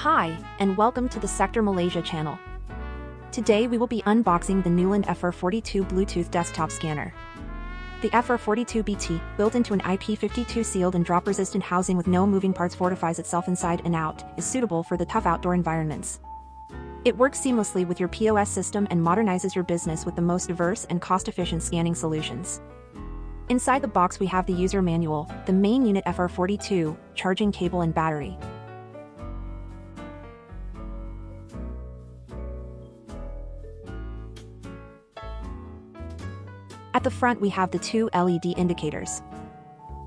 Hi, and welcome to the Sektor Malaysia channel. Today we will be unboxing the Newland FR42 Bluetooth desktop scanner. The FR42-BT, built into an IP52 sealed and drop-resistant housing with no moving parts, fortifies itself inside and out, is suitable for the tough outdoor environments. It works seamlessly with your POS system and modernizes your business with the most diverse and cost-efficient scanning solutions. Inside the box we have the user manual, the main unit FR42, charging cable and battery. At the front we have the two LED indicators.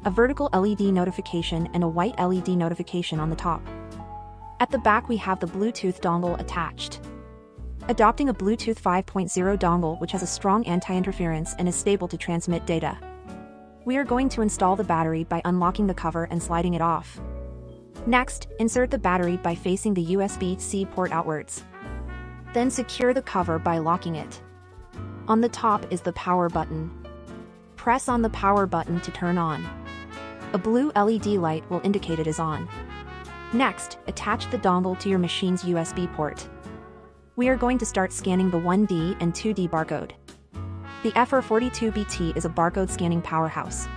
A vertical LED notification and a white LED notification on the top. At the back we have the Bluetooth dongle attached. Adopting a Bluetooth 5.0 dongle which has a strong anti-interference and is stable to transmit data. We are going to install the battery by unlocking the cover and sliding it off. Next, insert the battery by facing the USB-C port outwards. Then secure the cover by locking it. On the top is the power button. Press on the power button to turn on. A blue LED light will indicate it is on. Next, attach the dongle to your machine's USB port. We are going to start scanning the 1D and 2D barcode. The FR42-BT is a barcode scanning powerhouse.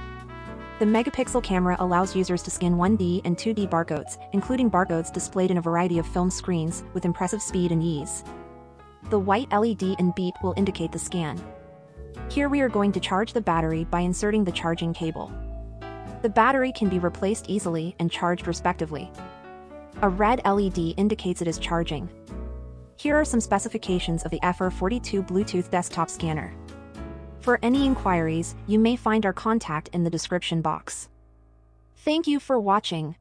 The megapixel camera allows users to scan 1D and 2D barcodes, including barcodes displayed in a variety of film screens, with impressive speed and ease. The white LED and beep will indicate the scan. Here we are going to charge the battery by inserting the charging cable. The battery can be replaced easily and charged respectively. A red LED indicates it is charging. Here are some specifications of the FR42 Bluetooth desktop scanner. For any inquiries, you may find our contact in the description box. Thank you for watching.